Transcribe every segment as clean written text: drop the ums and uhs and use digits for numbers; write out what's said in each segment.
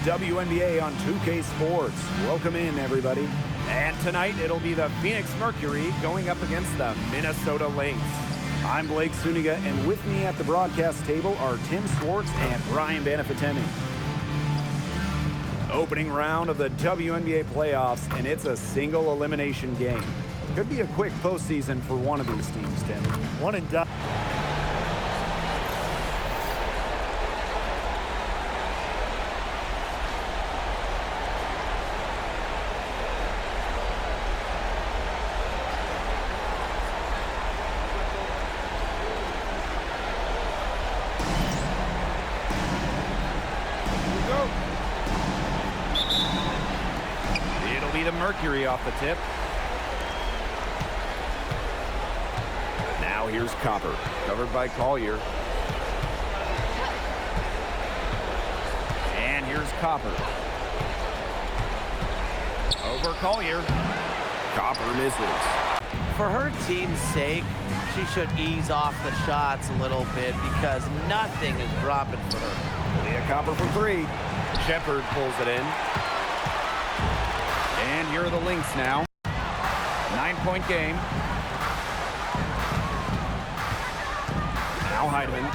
WNBA on 2K Sports. Welcome in, everybody. And tonight, it'll be the Phoenix Mercury going up against the Minnesota Lynx. I'm Blake Suniga, and with me at the broadcast table are Tim Swartz and Brian Banafitemi. Opening round of the WNBA playoffs, and it's a single elimination game. Could be a quick postseason for one of these teams, Tim. One and done. It'll be the Mercury off the tip. Now here's Copper, covered by Collier. And here's Copper. Over Collier. Copper misses. For her team's sake, she should ease off the shots a little bit because nothing is dropping for her. Leah Copper from three. Shepard pulls it in. And here are the Lynx now. 9-point game. Now Heidemann.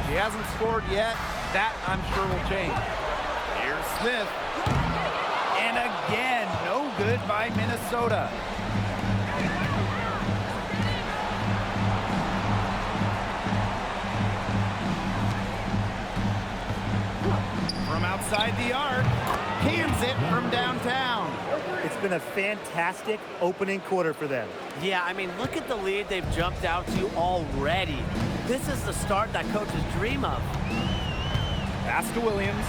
She hasn't scored yet. That, I'm sure, will change. Here's Smith. And again, no good by Minnesota. From outside the arc, cans it from downtown. It's been a fantastic opening quarter for them. Yeah, I mean, look at the lead they've jumped out to already. This is the start that coaches dream of. Pass to Williams.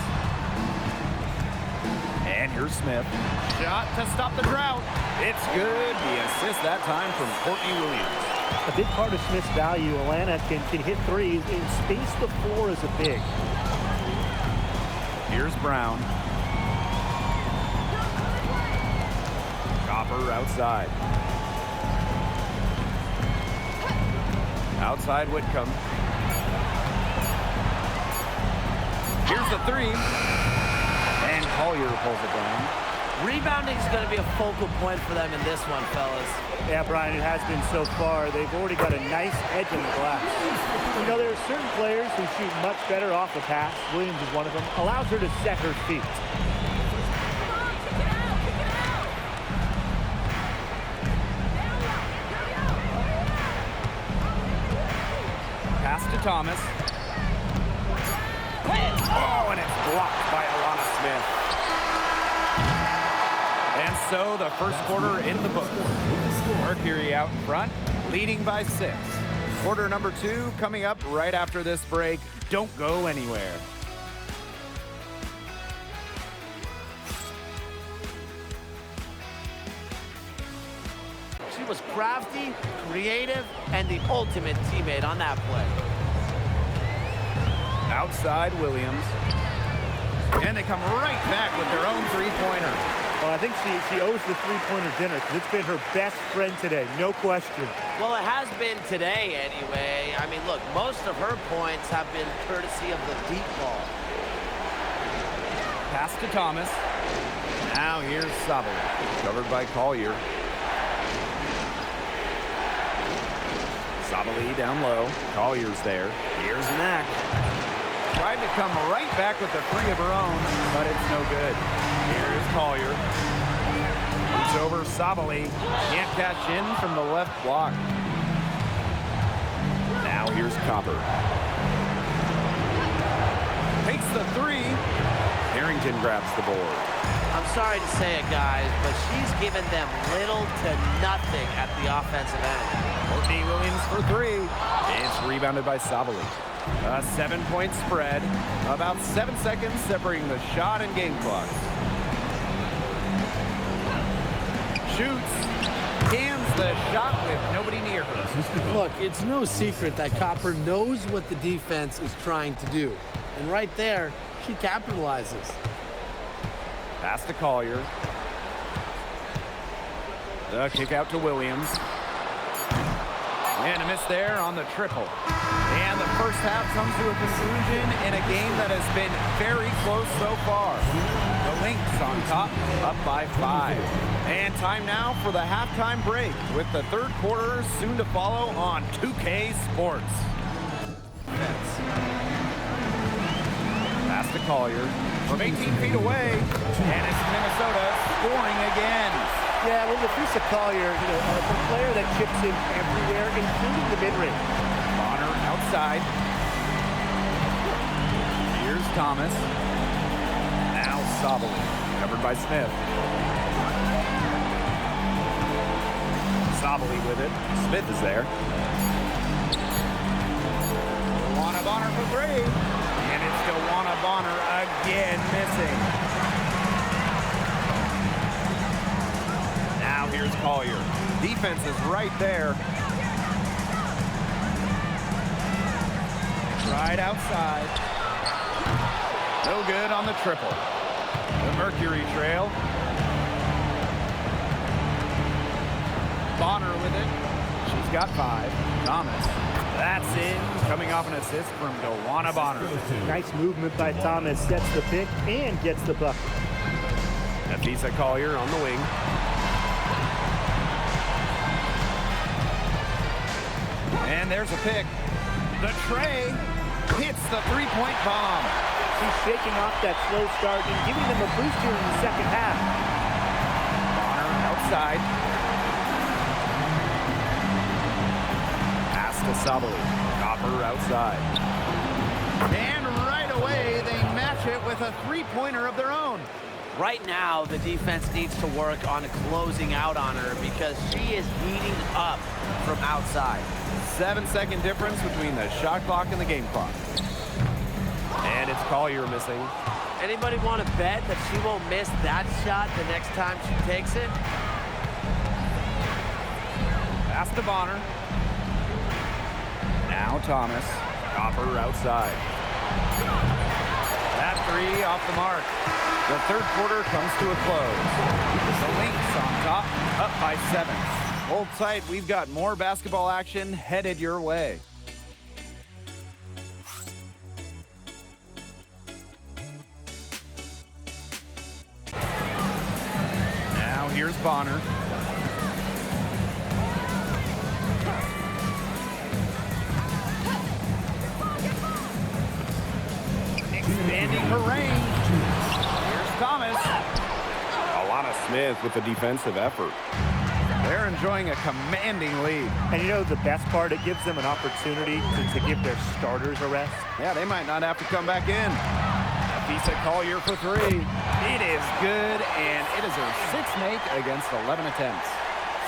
And here's Smith. Shot to stop the drought. It's good. The assist that time from Courtney Williams. A big part of Smith's value, Atlanta can hit threes and space the floor is a big. Here's Brown. Copper outside. Outside Whitcomb. Here's the three. And Collier pulls it down. Rebounding is going to be a focal point for them in this one, fellas. Yeah, Brian, it has been so far. They've already got a nice edge in the glass. You know, there are certain players who shoot much better off the pass. Williams is one of them. Allows her to set her feet. Pass to Thomas. Oh, and it's blocked by Alana Smith. And so the first quarter in the books. Mercury out in front, leading by 6. Quarter number 2 coming up right after this break. Don't go anywhere. She was crafty, creative, and the ultimate teammate on that play. Outside Williams. And they come right back with their own three-pointer. Well, I think she owes the three-pointer dinner because it's been her best friend today, no question. Well, it has been today anyway. I mean, look, most of her points have been courtesy of the deep ball. Pass to Thomas. Now here's Sabel, covered by Collier. Sabali down low. Collier's there. Here's Mack. Tried to come right back with the three of her own, but it's no good. Here's Collier. Moves over Sabali. Can't cash in from the left block. Now here's Copper. Takes the three. Harrington grabs the board. I'm sorry to say it, guys, but she's given them little to nothing at the offensive end. Courtney Williams for three. It's rebounded by Sabali. A 7-point spread. About 7 seconds separating the shot and game clock. Shoots. Cans the shot with nobody near her. Look, it's no secret that Copper knows what the defense is trying to do. And right there, she capitalizes. Pass to Collier. The kick out to Williams. And a miss there on the triple. And the first half comes to a conclusion in a game that has been very close so far. The Lynx on top, up by 5. And time now for the halftime break with the third quarter soon to follow on 2K Sports. Pass to Collier from 18 feet away. And it's Minnesota scoring again. Yeah, well, Lafisa Collier, a player that chips in everywhere, including the mid-range. Bonner outside. Here's Thomas. Now Sabali, covered by Smith. Sabali with it. Smith is there. Dewana Bonner for 3. And it's Dewana Bonner again missing. Now here's Collier. Defense is right there. Right outside. No good on the triple. The Mercury trail. Bonner with it. She's got 5. Thomas. That's in. Coming off an assist from Dewana Bonner. Nice movement by Thomas. Sets the pick and gets the bucket. Lafisa Collier on the wing. And there's a pick. The tray hits the three-point bomb. She's shaking off that slow start and giving them a boost here in the second half. Bonner outside. Pass to Sabali. Copper outside. And right away, they match it with a three-pointer of their own. Right now, the defense needs to work on closing out on her because she is heating up from outside. 7-second difference between the shot clock and the game clock. And it's Collier missing. Anybody want to bet that she won't miss that shot the next time she takes it? Pass to Bonner. Now Thomas. Copper outside. That 3 off the mark. The third quarter comes to a close. The Lynx on top, up by 7. Hold tight, we've got more basketball action headed your way. Now here's Bonner. Expanding her range. Here's Thomas. Alana Smith with the defensive effort. They're enjoying a commanding lead. And you know the best part, it gives them an opportunity to give their starters a rest. Yeah, they might not have to come back in. Lafisa Collier for 3. It is good, and it is her 6th make against 11 attempts.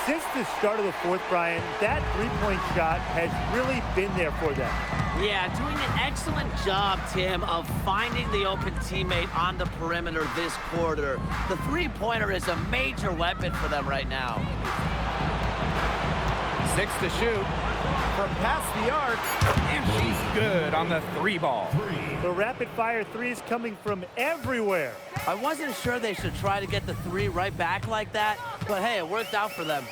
Since the start of the fourth, Brian, that three-point shot has really been there for them. Yeah, doing an excellent job, Tim, of finding the open teammate on the perimeter this quarter. The three-pointer is a major weapon for them right now. 6 to shoot from past the arc, and she's good on the 3-ball. The rapid-fire threes coming from everywhere. I wasn't sure they should try to get the 3 right back like that, but hey, it worked out for them.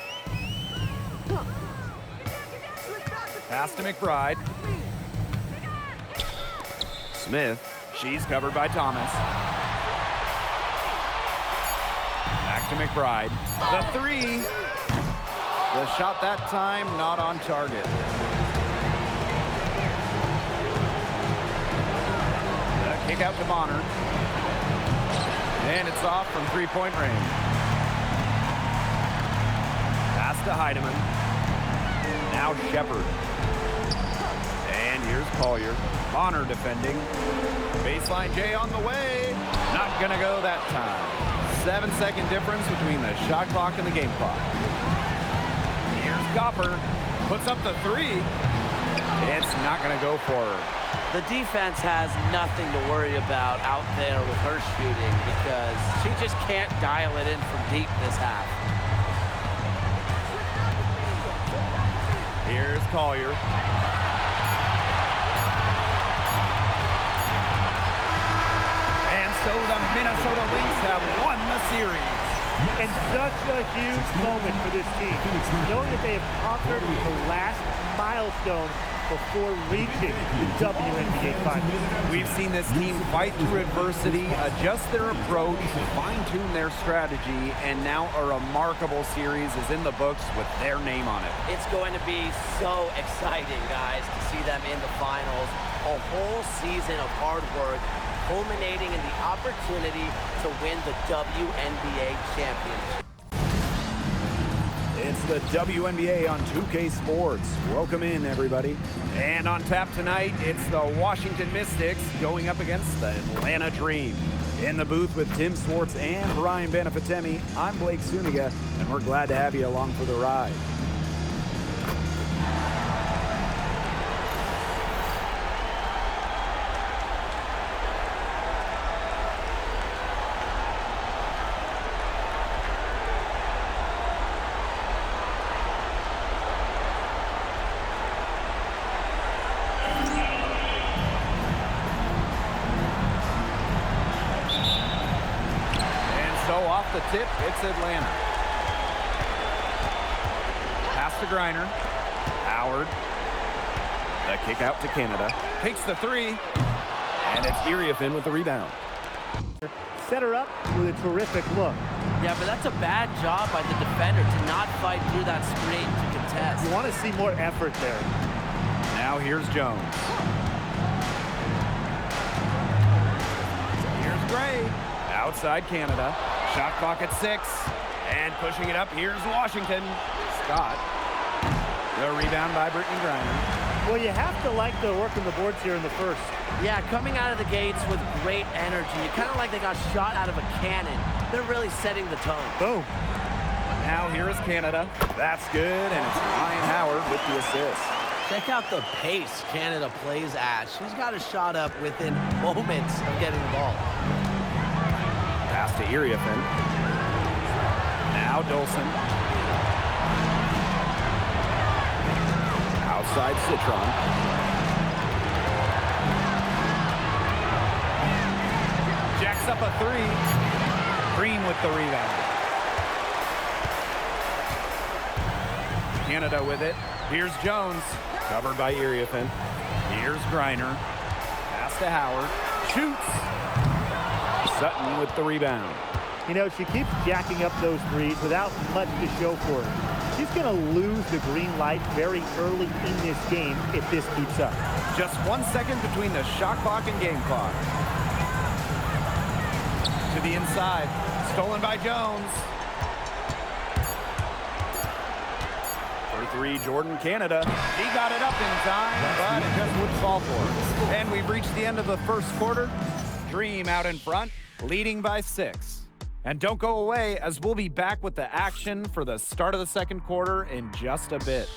Pass to McBride. Smith, she's covered by Thomas. Back to McBride. The 3. The shot that time not on target. The kick out to Bonner. And it's off from three-point range. Pass to Heidemann. Now Shepard. And here's Collier. Bonner defending. Baseline J on the way. Not gonna go that time. 7-second difference between the shot clock and the game clock. Here's Copper. Puts up the 3. It's not gonna go for her. The defense has nothing to worry about out there with her shooting because she just can't dial it in from deep this half. Here's Collier. And so the Minnesota Lynx have won the series. And such a huge moment for this team, knowing that they have conquered the last milestone before reaching the WNBA Finals. We've seen this team fight through adversity, adjust their approach, fine-tune their strategy, and now a remarkable series is in the books with their name on it. It's going to be so exciting, guys, to see them in the finals. A whole season of hard work culminating in the opportunity to win the WNBA championship. It's the WNBA on 2K Sports. Welcome in, everybody. And on tap tonight, it's the Washington Mystics going up against the Atlanta Dream. In the booth with Tim Swartz and Ryan Benefatemi, I'm Blake Suniga, and we're glad to have you along for the ride. Off the tip, it's Atlanta. Pass to Griner. Howard. The kick out to Canada. Takes the three. And it's Iriafin with the rebound. Set her up with a terrific look. Yeah, but that's a bad job by the defender to not fight through that screen to contest. You want to see more effort there. Now here's Jones. Here's Gray. Outside Canada. Shot clock at 6. And pushing it up, here's Washington. Scott. The rebound by Brittany Griner. Well, you have to like the work on the boards here in the first. Yeah, coming out of the gates with great energy. Kind of like they got shot out of a cannon. They're really setting the tone. Boom. Now here is Canada. That's good, and it's Ryan Howard with the assist. Check out the pace Canada plays at. She's got a shot up within moments of getting the ball. Pass to Iriafin. Now Dolson. Outside Citron. Jacks up a 3. Green with the rebound. Canada with it. Here's Jones. Covered by Iriafin. Here's Griner. Pass to Howard. Shoots. Sutton with the rebound. You know, she keeps jacking up those threes without much to show for it. She's going to lose the green light very early in this game if this keeps up. Just 1 second between the shot clock and game clock. To the inside. Stolen by Jones. For 3, Jordan Canada. He got it up in time, but it just wouldn't fall for him. And we've reached the end of the first quarter. Dream out in front, leading by 6. And don't go away, as we'll be back with the action for the start of the second quarter in just a bit.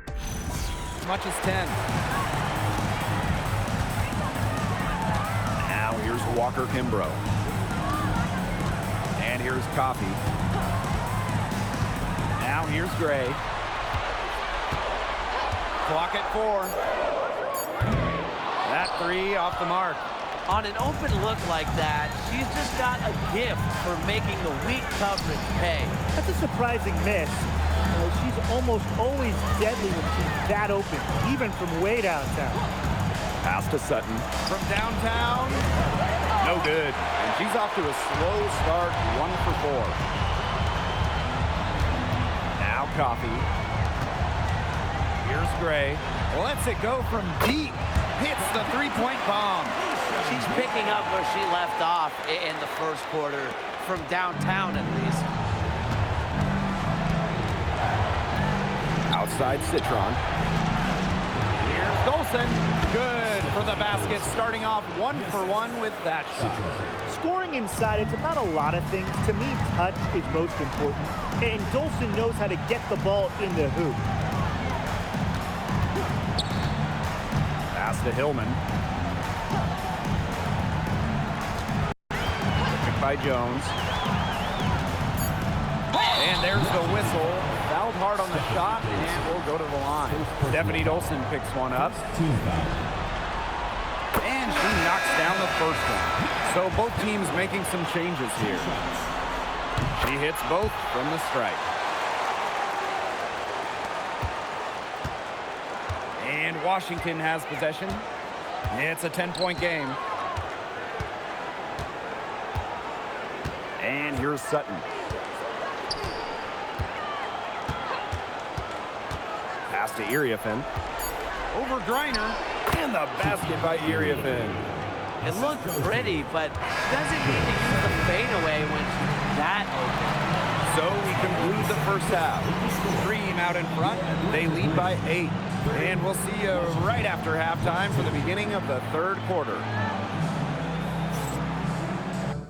As much as 10. Now here's Walker Kimbrough. And here's Coffey. Now here's Gray. Clock at 4. That 3 off the mark. On an open look like that, she's just got a gift for making the weak coverage pay. That's a surprising miss. She's almost always deadly when she's that open, even from way downtown. Pass to Sutton. From downtown, no good. And she's off to a slow start, 1 for 4. Now Coffey. Here's Gray. Lets it go from deep. Hits the three-point bomb. She's picking up where she left off in the first quarter, from downtown at least. Outside Citron. Here's Dolson. Good for the basket, starting off 1 for 1 with that shot. Scoring inside, it's about a lot of things. To me, touch is most important. And Dolson knows how to get the ball in the hoop. Pass to Hillman. Picked by Jones. And there's the whistle. Fouled hard on the shot, and we'll go to the line. Stephanie Dolson picks one up. And she knocks down the first one. So both teams making some changes here. She hits both from the strike. And Washington has possession. It's a 10-point game. And here's Sutton. Pass to Iriafen. Over Griner. And the basket by Iriafen. It looked pretty, but doesn't need to use the fadeaway when she's that open. So we conclude the first half. Dream out in front. They lead by 8. And we'll see you right after halftime for the beginning of the third quarter.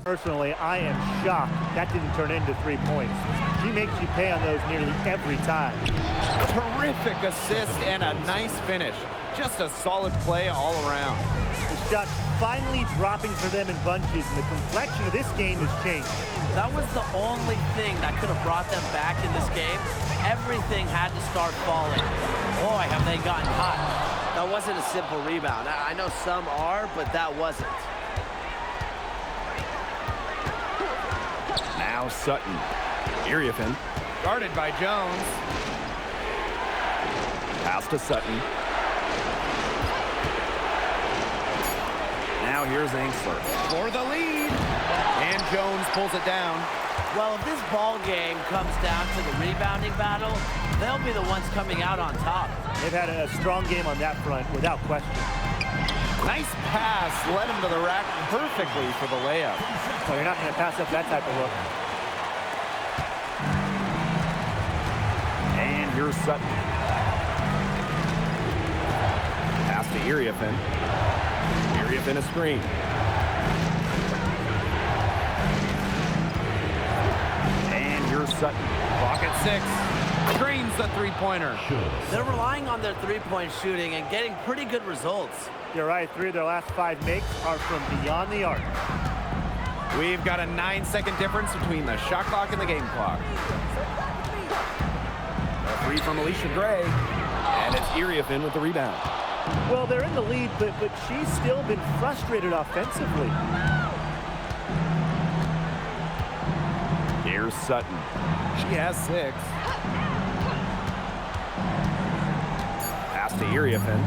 Personally, I am shocked that didn't turn into 3 points. She makes you pay on those nearly every time. Terrific assist and a nice finish. Just a solid play all around. The shot finally dropping for them in bunches, and the complexion of this game has changed. That was the only thing that could have brought them back in this game. Everything had to start falling. Boy, have they gotten hot. That wasn't a simple rebound. I know some are, but that wasn't. Now Sutton. Iriafen. Guarded by Jones. Pass to Sutton. Now here's Angsler for the lead. And Jones pulls it down. Well, if this ball game comes down to the rebounding battle, they'll be the ones coming out on top. They've had a strong game on that front, without question. Nice pass. Led him to the rack perfectly for the layup. So you're not going to pass up that type of look. And here's Sutton. Pass to Iriafen. Iriafen a screen. And here's Sutton. Clock at 6. Screens the three-pointer. They're relying on their three-point shooting and getting pretty good results. You're right, 3 of their last 5 makes are from beyond the arc. We've got a 9-second difference between the shot clock and the game clock. A three from Alicia Gray. And it's Iriafen with the rebound. Well, they're in the lead, but she's still been frustrated offensively. Here's Sutton. She has 6. Pass to Iriafen.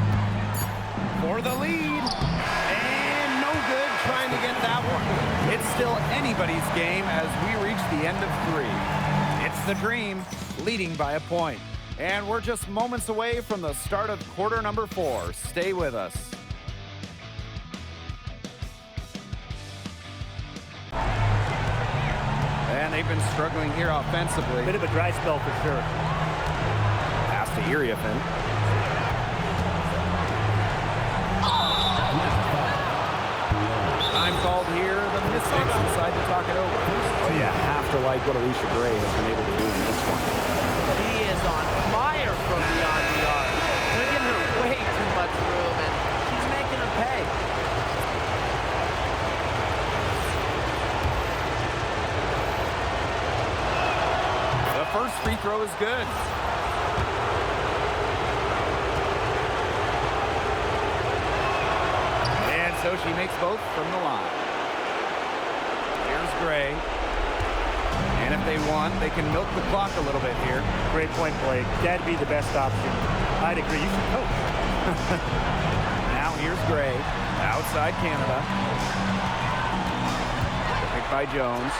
For the lead. And no good trying to get that one. It's still anybody's game as we reach the end of 3. It's the Dream leading by a point. And we're just moments away from the start of quarter number 4. Stay with us. And they've been struggling here offensively. Bit of a dry spell for sure. Pass to Iriafen. Time called here. The Mystics decide to talk it over. Oh, you have to like what Alicia Gray has been able to do in this one. He is on fire from beyond the arc. They're giving her way too much room, and she's making them pay. The first free throw is good. And so she makes both from the line. Here's Gray. And if they want, they can milk the clock a little bit here. Great point play. That'd be the best option. I'd agree. You should coach. Now here's Gray. Outside Canada. Picked by Jones.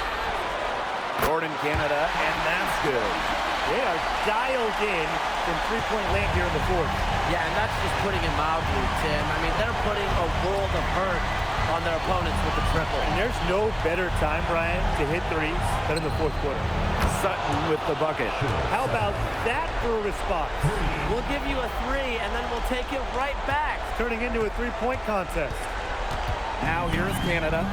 Jordan Canada, and that's good. They are dialed in from three-point land here in the 4th. Yeah, and that's just putting it mildly, Tim. I mean, they're putting a world of hurt on their opponents with the triple. And there's no better time, Brian, to hit threes than in the 4th quarter. Sutton with the bucket. How about that for a response? We'll give you a 3, and then we'll take it right back. Turning into a three-point contest. Now here's Canada.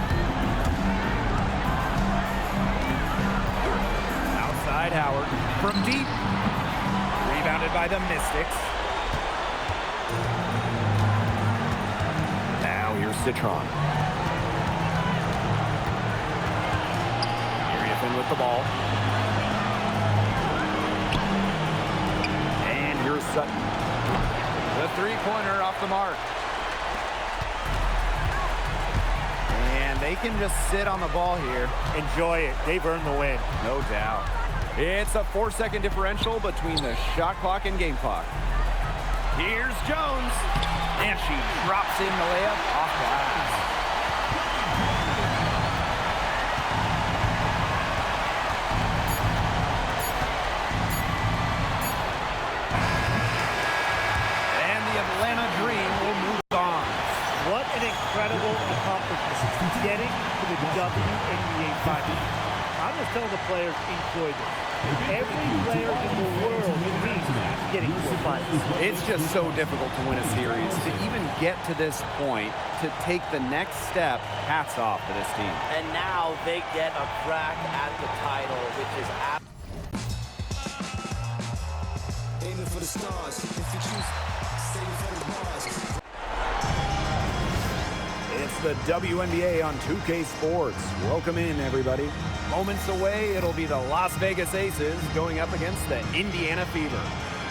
Outside Howard. From deep. Rebounded by the Mystics. Now here's Citron. Iriafen with the ball. And here's Sutton. The three-pointer off the mark. And they can just sit on the ball here. Enjoy it. They've earned the win. No doubt. It's a 4-second differential between the shot clock and game clock. Here's Jones. And she drops in the layup off glass. And the Atlanta Dream will move on. What an incredible accomplishment, getting to the WNBA Finals. I'm just telling the players, enjoy this. Every player in the world dreams of getting to the finals. It's just so difficult to win a series. To even get to this point, to take the next step, hats off to this team. And now they get a crack at the title, which is aiming for the stars. If you choose, stay for the bars. It's the WNBA on 2K Sports. Welcome in, everybody. Moments away, it'll be the Las Vegas Aces going up against the Indiana Fever.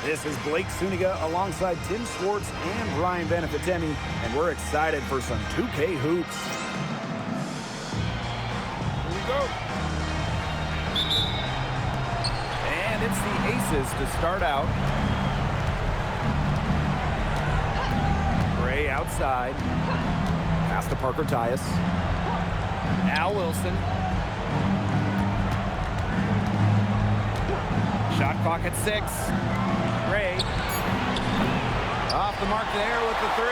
This is Blake Suniga alongside Tim Schwartz and Ryan Benefitemi, and we're excited for some 2K hoops. Here we go. And it's the Aces to start out. Gray outside. Pass to Parker Tyus. Now Wilson. Shot clock at 6. Gray. Off the mark there with the 3.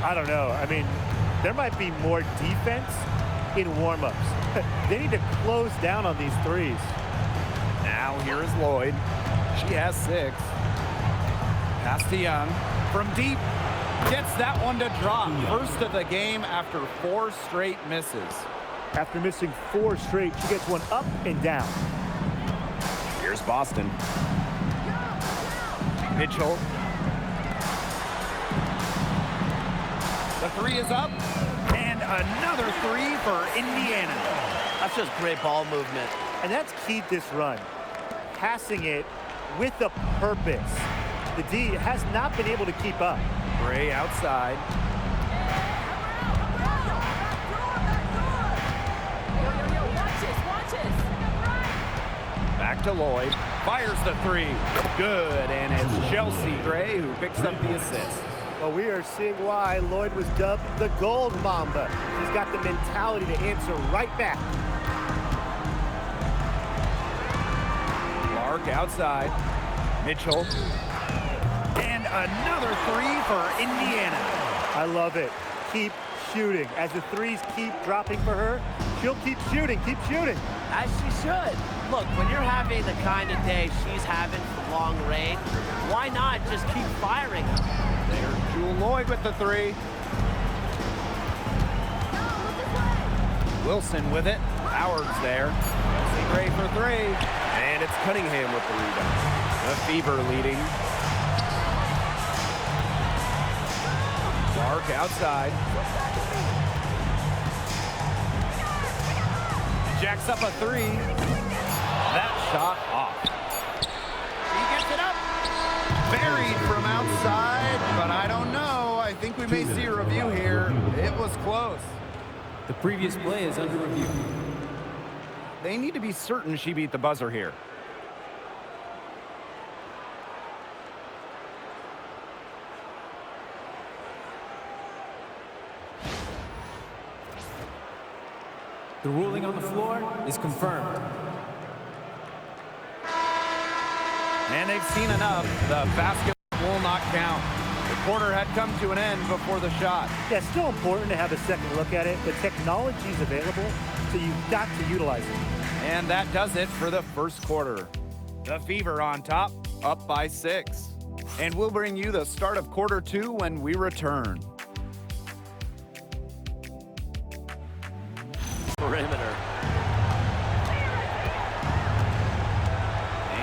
I don't know. I mean, there might be more defense in warm-ups. They need to close down on these threes. Now here is Lloyd. She has 6. Pass to Young. From deep. Gets that one to drop. First of the game after 4 straight misses. After missing 4 straight, she gets one up and down. Here's Boston. Mitchell. The 3 is up. And another 3 for Indiana. that's just great ball movement. And that's keyed this run. Passing it with a purpose. The D has not been able to keep up. Gray outside. Back to Lloyd. Fires the 3. Good. And it's Chelsea Gray who picks up the assist. Well, we are seeing why Lloyd was dubbed the Gold Mamba. He's got the mentality to answer right back. Clark outside. Mitchell. And another 3 for Indiana. I love it. Keep shooting. As the threes keep dropping for her, she'll keep shooting, keep shooting. As she should. Look, when you're having the kind of day she's having from long range, why not just keep firing them? There's Jewel Lloyd with the 3. Wilson with it. Howard's there. Chelsea Gray for 3. And it's Cunningham with the rebound. The Fever leading. Clark outside. Jacks up a 3. That shot off. He gets it up. Buried from outside, but I don't know. I think we may see a review here. It was close. The previous play is under review. They need to be certain she beat the buzzer here. The ruling on the floor is confirmed. And they've seen enough. The basket will not count. The quarter had come to an end before the shot. Yeah, it's still important to have a second look at it. The technology is available, so you've got to utilize it. And that does it for the first quarter. The Fever on top, up by 6. And we'll bring you the start of quarter 2 when we return. Perimeter.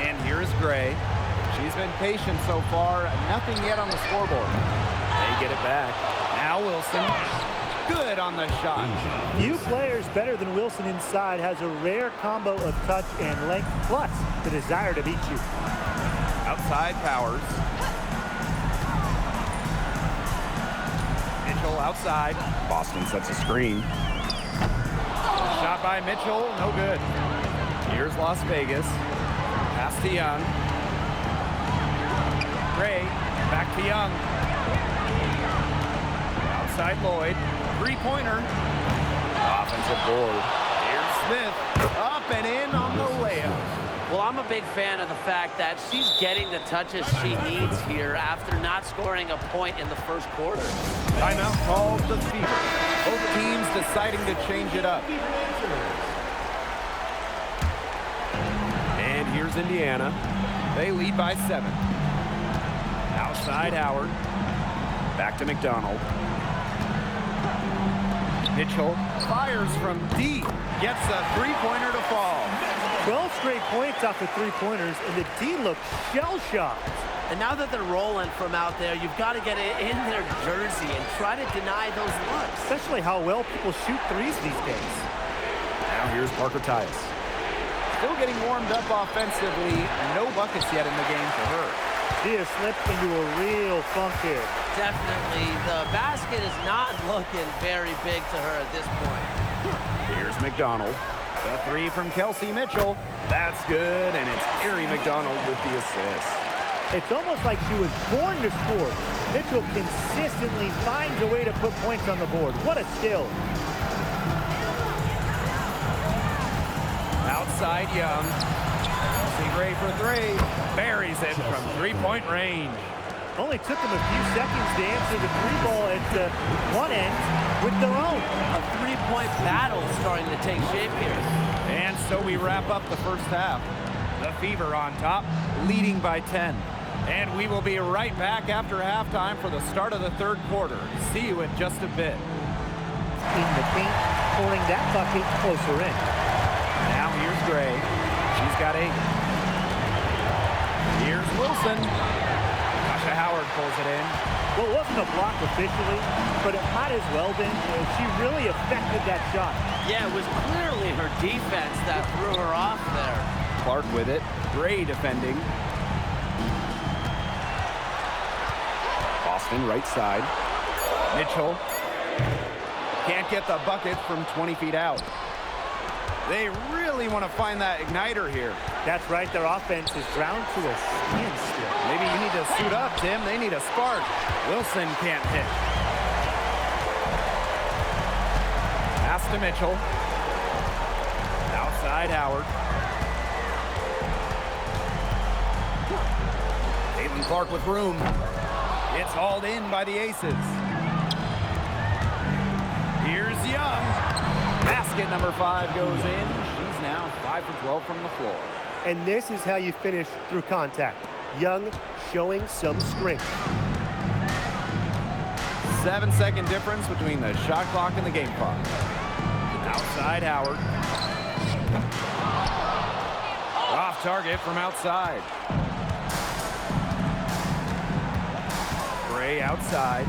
And here is Gray. She's been patient so far. Nothing yet on the scoreboard. They get it back. Now Wilson. Good on the shot. Few players better than Wilson inside, has a rare combo of touch and length, plus the desire to beat you. Outside Powers. Mitchell outside. Boston sets a screen. Shot by Mitchell, no good. Here's Las Vegas. Pass to Young. Gray, back to Young. Outside Lloyd, three-pointer. Offensive board. Here's Smith, up and in on the layup. Well, I'm a big fan of the fact that she's getting the touches she needs here after not scoring a point in the first quarter. Timeout called the Fever. Both teams deciding to change it up. And here's Indiana. They lead by 7. Outside Howard. Back to McDonald. Mitchell fires from deep. Gets a three-pointer to fall. 12 straight points off the three-pointers, and the D looks shell-shocked. And now that they're rolling from out there, you've got to get it in their jersey and try to deny those looks. Especially how well people shoot threes these days. Now here's Parker Tyus. Still getting warmed up offensively. No buckets yet in the game for her. She has slipped into a real funk here. Definitely, the basket is not looking very big to her at this point. Here's McDonald. The three from Kelsey Mitchell. That's good, and it's Erie McDonald with the assist. It's almost like she was born to score. Mitchell consistently finds a way to put points on the board. What a skill. Outside Young. See Gray for three. Buries it from three-point range. Only took them a few seconds to answer the three ball at one end with their own. A three-point battle starting to take shape here. And so we wrap up the first half. The Fever on top, leading by 10. And we will be right back after halftime for the start of the third quarter. See you in just a bit. In the paint, pulling that bucket closer in. Now here's Gray. She's got 8. Here's Wilson. Tasha Howard pulls it in. Well, it wasn't a block officially, but it might as well been. She really affected that shot. Yeah, it was clearly her defense that threw her off there. Clark with it. Gray defending. Boston right side. Mitchell. Can't get the bucket from 20 feet out. They really want to find that igniter here. That's right, their offense is ground to a standstill. Maybe you need to suit up, Tim. They need a spark. Wilson can't hit. Pass to Mitchell. Outside Howard. Caitlin Clark with room. It's hauled in by the Aces. Here's Young. Basket number 5 goes in. She's now 5 for 12 from the floor. And this is how you finish through contact. Young showing some strength. 7-second difference between the shot clock and the game clock. Outside Howard. Off target from outside. Gray outside.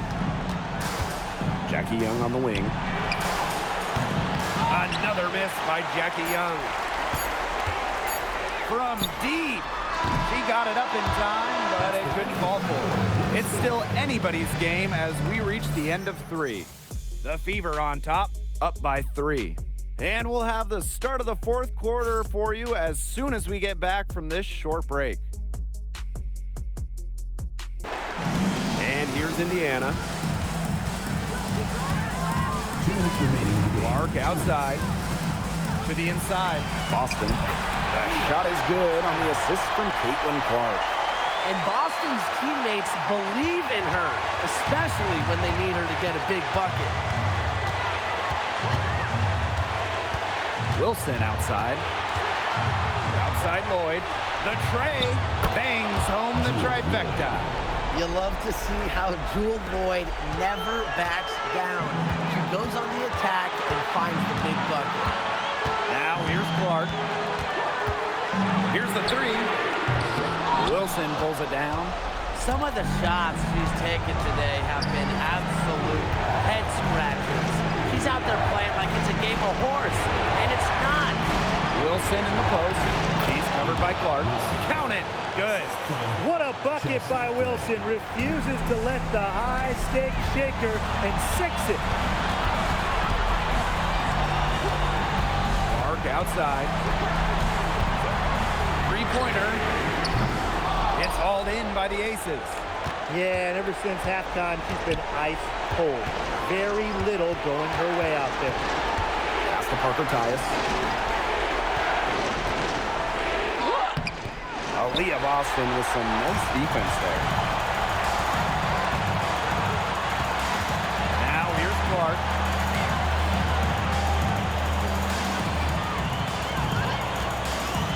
Jackie Young on the wing. Another miss by Jackie Young. From deep. She got it up in time, but it couldn't fall forward. It's still anybody's game as we reach the end of 3. The Fever on top, up by 3. And we'll have the start of the fourth quarter for you as soon as we get back from this short break. And here's Indiana. Clark outside to the inside. Boston. That shot is good on the assist from Caitlin Clark. And Boston's teammates believe in her, especially when they need her to get a big bucket. Wilson outside. Outside Lloyd. The tray bangs home the trifecta. You love to see how Jewel Lloyd never backs down. She goes on the attack and finds the big bucket. Now here's Clark. Here's the 3. Wilson pulls it down. Some of the shots she's taken today have been absolute head scratchers. She's out there playing like it's a game of horse, and it's not. Wilson in the post. She's covered by Clark. Count it. Good. What a bucket by Wilson. Refuses to let the high stick shake her and sinks it. Clark outside. Three-pointer. It's all held in by the Aces. Yeah, and ever since halftime, she's been ice cold. Very little going her way out there. Pass to Parker Tyus. Aaliyah Boston with some nice defense there. Now here's Clark.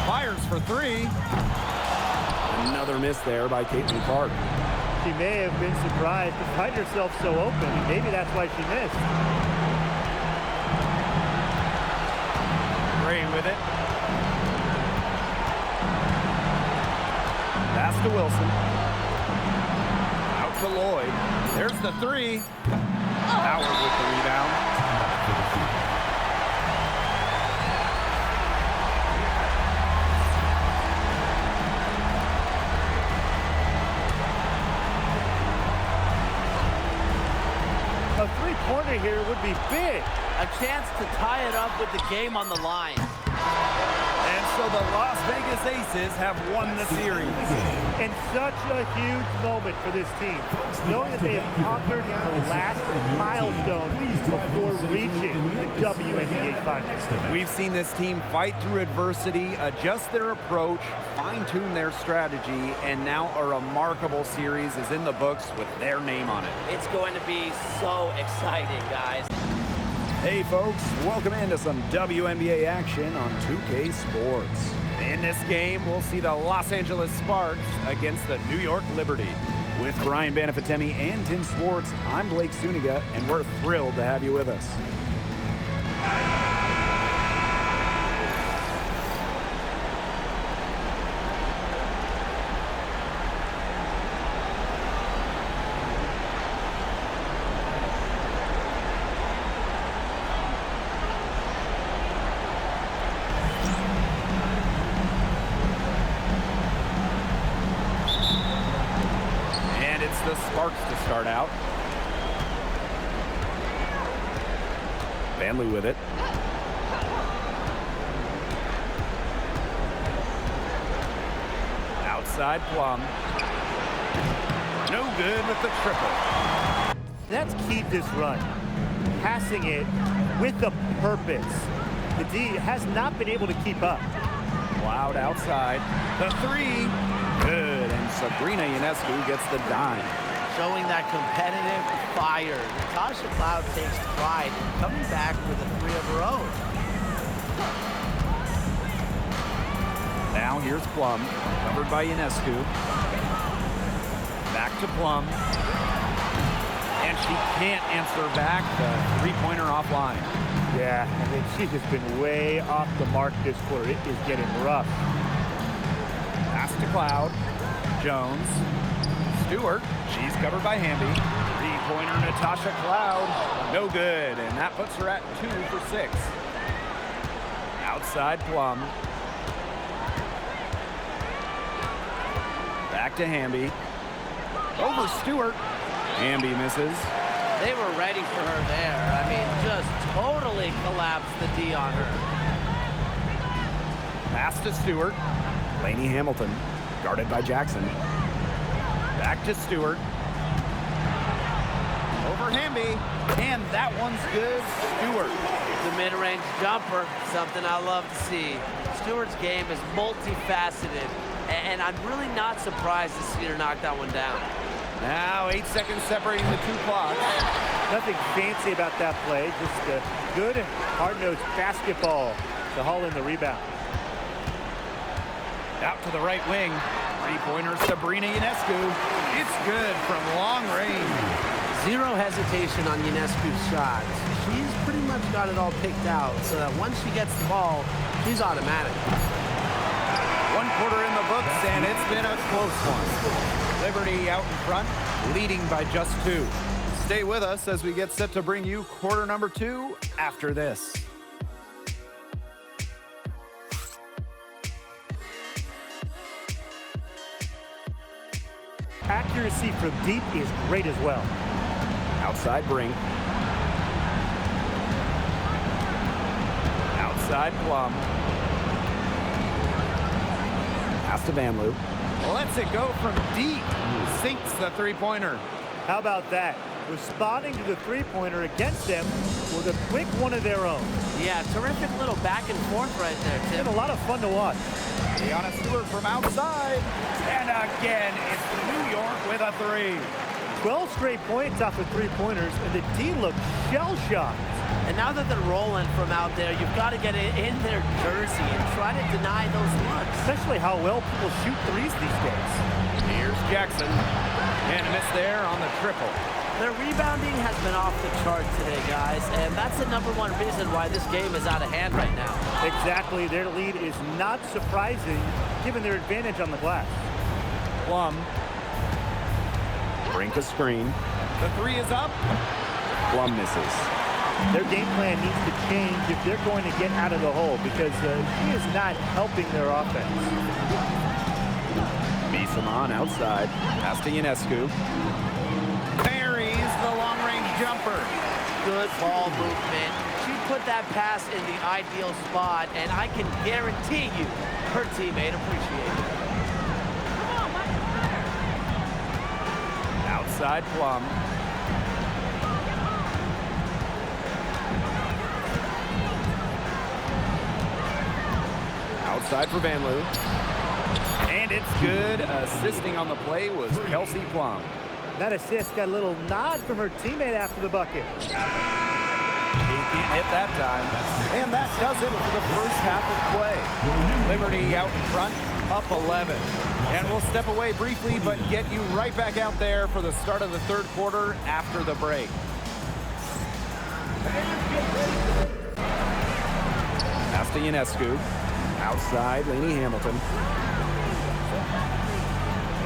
Fires for three. Another miss there by Caitlin Clark. She may have been surprised to find herself so open. Maybe that's why she missed. Gray with it. Pass to Wilson. Out to Lloyd. There's the three. Howard with the rebound. A three-pointer here would be big. A chance to tie it up with the game on the line. And so the Las Vegas Aces have won the series. And such a huge moment for this team, knowing that they have conquered the last milestone before reaching the WNBA Finals. We've seen this team fight through adversity, adjust their approach, fine-tune their strategy, and now a remarkable series is in the books with their name on it. It's going to be so exciting, guys. Hey folks, welcome into some WNBA action on 2K Sports. In this game, we'll see the Los Angeles Sparks against the New York Liberty. With Brian Banafitemi and Tim Swartz, I'm Blake Suniga, and we're thrilled to have you with us. The Sparks to start out. Vanley with it. Outside Plum. No good with the triple. That's keyed this run. Passing it with a purpose. The D has not been able to keep up. Cloud outside. The three. Good, and Sabrina Ionescu gets the dime. Showing that competitive fire. Natasha Cloud takes pride in coming back with a three of her own. Now here's Plum, covered by Ionescu. Back to Plum. And she can't answer back the three-pointer offline. Yeah, I mean, she has been way off the mark this quarter. It is getting rough. Pass to Cloud. Jones. Stewart. She's covered by Hamby. Three-pointer Natasha Cloud. No good, and that puts her at 2 for 6. Outside Plum. Back to Hamby. Over Stewart. Hamby misses. They were ready for her there. I mean, just totally collapsed the D on her. Pass to Stewart. Lainey Hamilton, guarded by Jackson. Back to Stewart. Over Hamby, and that one's good. Stewart. The mid-range jumper, something I love to see. Stewart's game is multifaceted, and I'm really not surprised to see her knock that one down. Now 8 seconds separating the two clocks. Nothing fancy about that play, just a good, hard-nosed basketball to haul in the rebound. Out to the right wing. Three-pointer Sabrina Ionescu. It's good from long range. Zero hesitation on Ionescu's shots. She's pretty much got it all picked out so that once she gets the ball, she's automatic. One quarter in the books, and it's been a close one. Liberty out in front, leading by just 2. Stay with us as we get set to bring you quarter number 2 after this. Accuracy from deep is great as well. Outside Brink. Outside Plum. Pass to Vanloo. Lets it go from deep. Sinks the three-pointer. How about that? Responding to the three-pointer against them with a quick one of their own. Yeah, terrific little back and forth right there, Tim. Been a lot of fun to watch. Deanna Stewart from outside. And again, it's New York with a three. 12 straight points off of three-pointers, and the D looked shell-shocked. And now that they're rolling from out there, you've got to get it in their jersey and try to deny those looks. Especially how well people shoot threes these days. Here's Jackson. And a miss there on the triple. Their rebounding has been off the chart today, guys, and that's the #1 reason why this game is out of hand right now. Exactly. Their lead is not surprising, given their advantage on the glass. Plum. Brink a screen. The three is up. Plum misses. Their game plan needs to change if they're going to get out of the hole, because she is not helping their offense. Bissamon outside. Pass to Ionescu. Buries the long-range jumper. Good ball movement. She put that pass in the ideal spot, and I can guarantee you her teammate appreciated it. Outside Plum. Outside for Van Loo. And it's good. Assisting on the play was Kelsey Plum. That assist got a little nod from her teammate after the bucket. He can't hit that time. And that does it for the first half of play. Liberty out in front, up 11. And we'll step away briefly, but get you right back out there for the start of the third quarter after the break. Pass to Ionescu. Outside, Lainey Hamilton.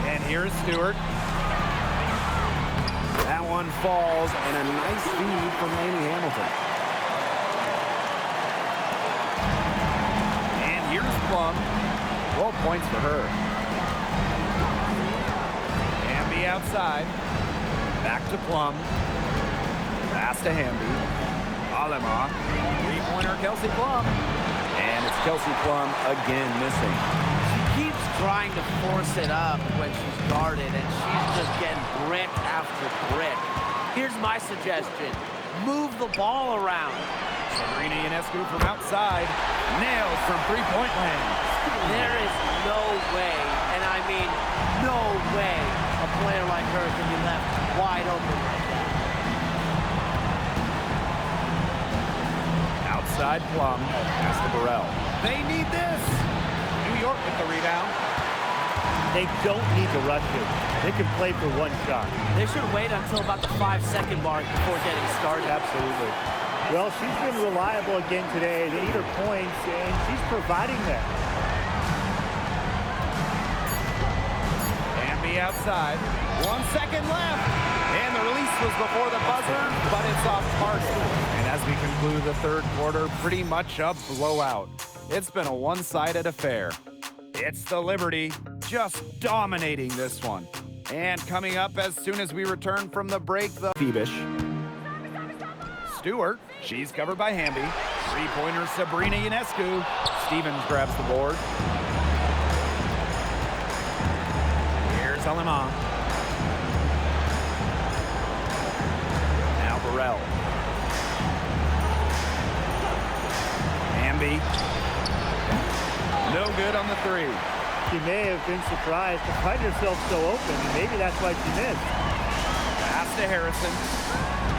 And here's Stewart. That one falls, and a nice feed from Lainey Hamilton. And here's Plum. 12 points for her. Hamby outside. Back to Plum. Pass to Hamby. Alema. Three-pointer Kelsey Plum. And it's Kelsey Plum again missing. She keeps trying to force it up when she's guarded, and she's just getting brick after brick. Here's my suggestion. Move the ball around. Sabrina Ionescu from outside. Nails from three-point land. There is no way, and I mean no way, a player like her can be left wide open like that. Outside Plum. Pass to Burrell. They need this. New York with the rebound. They don't need to rush it. They can play for one shot. They should wait until about the 5-second mark before getting started. Absolutely. Well, she's been reliable again today. They need her points, and she's providing them. Hamby outside. 1 second left. And the release was before the buzzer, but it's off target. And as we conclude the third quarter, pretty much a blowout. It's been a one-sided affair. It's the Liberty just dominating this one. And coming up as soon as we return from the break, the Phoebish. Stewart, she's covered by Hamby. Three-pointer Sabrina Ionescu. Stevens grabs the board. Here's Alema. Now Burrell. Hamby. No good on the three. She may have been surprised to find herself so open, and maybe that's why she missed. Pass to Harrison.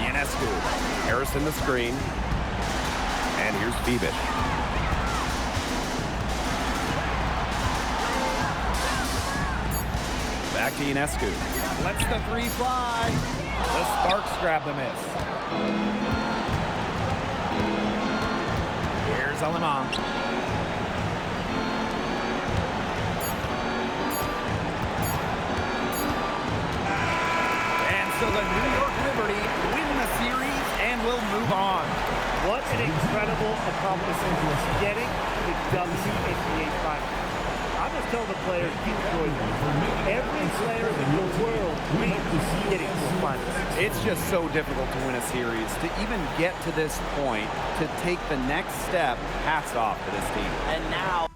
Ionescu. Harrison the screen. And here's Phoebish. Back to Ionescu. Lets the three fly. The Sparks grab the miss. Here's Alema. So the New York Liberty win the series and will move on. What an incredible accomplishment getting to the WNBA Finals. I'm just telling the players, enjoy this. Every player in the world dreams getting to the finals. It's just so difficult to win a series. To even get to this point, to take the next step, hats off to this team. And now